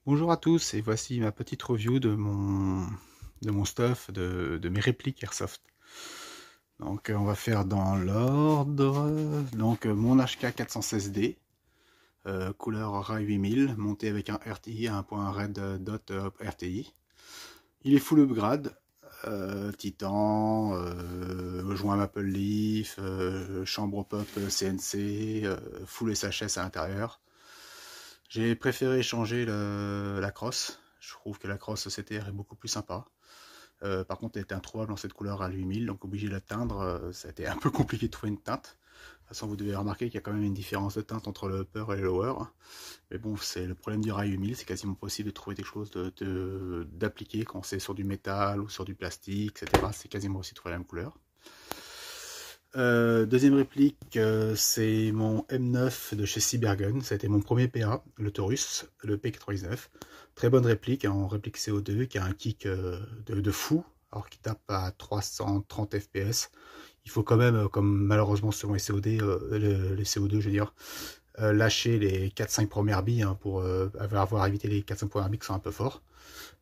Bonjour à tous et voici ma petite review de mon stuff, de mes répliques Airsoft. Donc on va faire dans l'ordre. Donc mon HK 416D, couleur RAI 8000, monté avec un RTI, un point Red Dot RTI. Il est full upgrade, Titan, joint Maple Leaf, chambre pop CNC, full SHS à l'intérieur. J'ai préféré changer la crosse. Je trouve que la crosse CTR est beaucoup plus sympa. Par contre, elle était introuvable dans cette couleur à 8000, donc obligé de la teindre. Ça a été un peu compliqué de trouver une teinte. De toute façon, vous devez remarquer qu'il y a quand même une différence de teinte entre le upper et le lower. Mais bon, c'est le problème du rail 8000, c'est quasiment possible de trouver quelque chose d'appliqué quand c'est sur du métal ou sur du plastique, etc. C'est quasiment aussi trouver la même couleur. Deuxième réplique, c'est mon M9 de chez Cybergun. Ça a été mon premier PA, le Taurus, le P99. Très bonne réplique, en réplique CO2, qui a un kick de fou, alors qu'il tape à 330 fps. Il faut quand même, comme malheureusement selon les COD, les CO2, je veux dire, lâcher les 4-5 premières billes pour avoir évité les 4-5 premières billes qui sont un peu forts.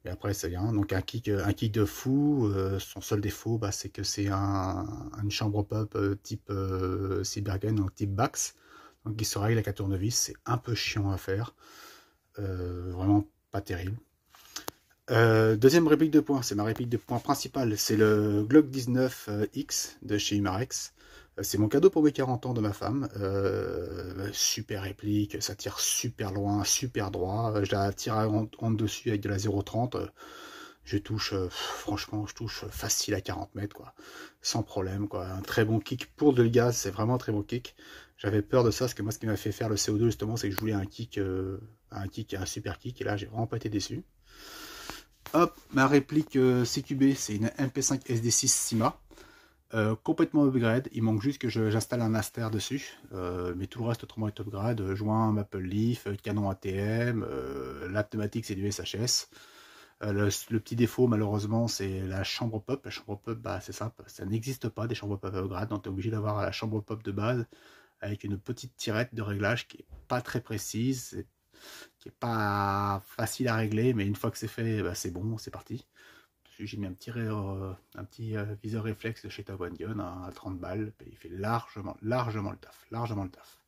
Et après ça vient, donc un kick de fou. Son seul défaut, c'est que c'est une chambre pop type Cybergun, donc type Bax, donc qui se règle avec un tournevis. C'est un peu chiant à faire, vraiment pas terrible. Deuxième réplique de points, c'est ma réplique de points principale, c'est le Glock 19X de chez Umarex. C'est mon cadeau pour mes 40 ans de ma femme. Super réplique, ça tire super loin, super droit. Je la tire en dessus avec de la 0,30. Je touche, franchement, je touche facile à 40 mètres, quoi. Sans problème, quoi. Un très bon kick pour de le gaz, c'est vraiment un très bon kick. J'avais peur de ça, parce que moi, ce qui m'a fait faire le CO2, justement, c'est que je voulais un kick, un super kick, et là, j'ai vraiment pas été déçu. Hop, ma réplique CQB, c'est une MP5 SD6 Sima. Complètement upgrade, il manque juste que j'installe un Aster dessus, mais tout le reste autrement est upgrade, joint Maple Leaf, canon ATM, la pneumatique c'est du SHS. Le petit défaut malheureusement c'est la chambre pop. La chambre pop, c'est simple, ça n'existe pas des chambres pop upgrade, donc tu es obligé d'avoir la chambre pop de base avec une petite tirette de réglage qui est pas très précise, qui est pas facile à régler, mais une fois que c'est fait, c'est bon, c'est parti. J'ai mis un petit viseur réflexe de chez Taban Gun à 30 balles, et il fait largement le taf.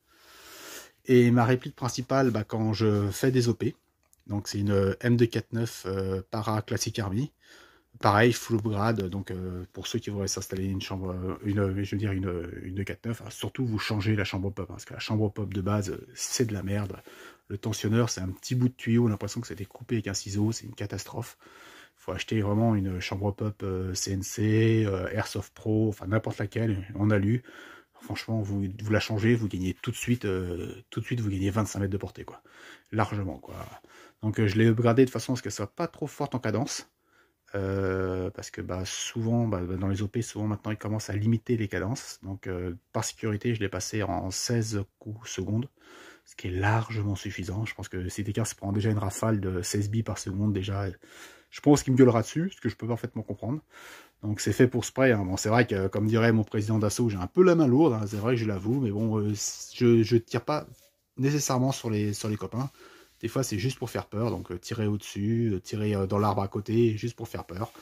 Et ma réplique principale, quand je fais des OP, donc c'est une M249 Para Classic Army, pareil, full upgrade, donc pour ceux qui voudraient s'installer une chambre, une 249, surtout vous changez la chambre pop, parce que la chambre pop de base, c'est de la merde. Le tensionneur, c'est un petit bout de tuyau, on a l'impression que c'était coupé avec un ciseau, c'est une catastrophe. Il faut acheter vraiment une chambre pop CNC, Airsoft Pro, enfin n'importe laquelle, on a lu. Franchement, vous la changez, vous gagnez tout de suite, vous gagnez 25 mètres de portée, quoi. Largement, quoi. Donc je l'ai upgradé de façon à ce qu'elle soit pas trop forte en cadence. Parce que souvent, dans les OP, souvent maintenant, ils commencent à limiter les cadences. Donc par sécurité, je l'ai passé en 16 coups secondes, ce qui est largement suffisant. Je pense que si quelqu'un se prend déjà une rafale de 16 billes par seconde, déjà, je pense qu'il me gueulera dessus, ce que je peux parfaitement comprendre. Donc c'est fait pour spray, hein. Bon, c'est vrai que, comme dirait mon président d'assaut, j'ai un peu la main lourde, hein, c'est vrai que je l'avoue, mais bon, je tire pas nécessairement sur les copains. Des fois, c'est juste pour faire peur, donc tirer au-dessus, tirer dans l'arbre à côté, juste pour faire peur.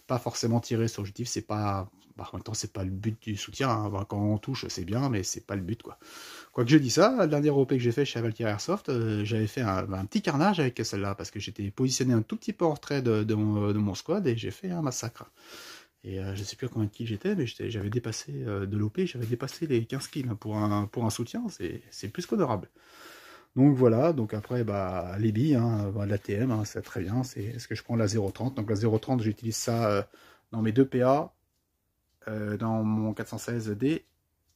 Pas forcément tirer sur l'objectif, c'est pas... en même temps, c'est pas le but du soutien, hein. Quand on touche, c'est bien, mais c'est pas le but, quoi. Quoique je dis ça, la dernière OP que j'ai fait chez Valkyrie Airsoft, j'avais fait un petit carnage avec celle-là, parce que j'étais positionné un tout petit peu en retrait de mon squad, et j'ai fait un massacre. Et je sais plus à combien de kills j'étais, mais j'avais dépassé de l'OP, j'avais dépassé les 15 kills, hein, pour un soutien, c'est plus qu'honorable. Donc voilà, donc après, les billes, hein, l'ATM, hein, c'est très bien. Est-ce que je prends la 0,30? Donc la 0,30, j'utilise ça dans mes deux PA, dans mon 416D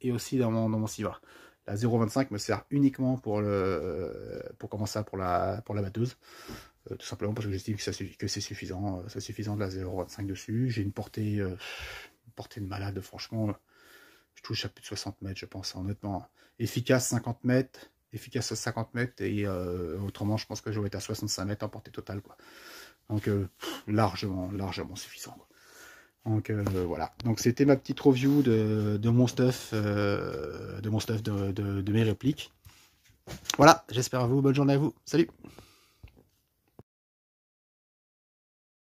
et aussi dans mon SIVA. La 0,25 me sert uniquement pour la batteuse. Tout simplement parce que j'estime que c'est suffisant, de la 0,25 dessus. J'ai une portée de malade, franchement. Je touche à plus de 60 mètres, je pense, honnêtement. Efficace 50 mètres. Efficace à 50 mètres et autrement je pense que je vais être à 65 mètres en portée totale, quoi. Donc largement suffisant, quoi. Donc voilà, donc c'était ma petite review de mon stuff, de mes répliques. Voilà, j'espère à vous, bonne journée à vous, salut.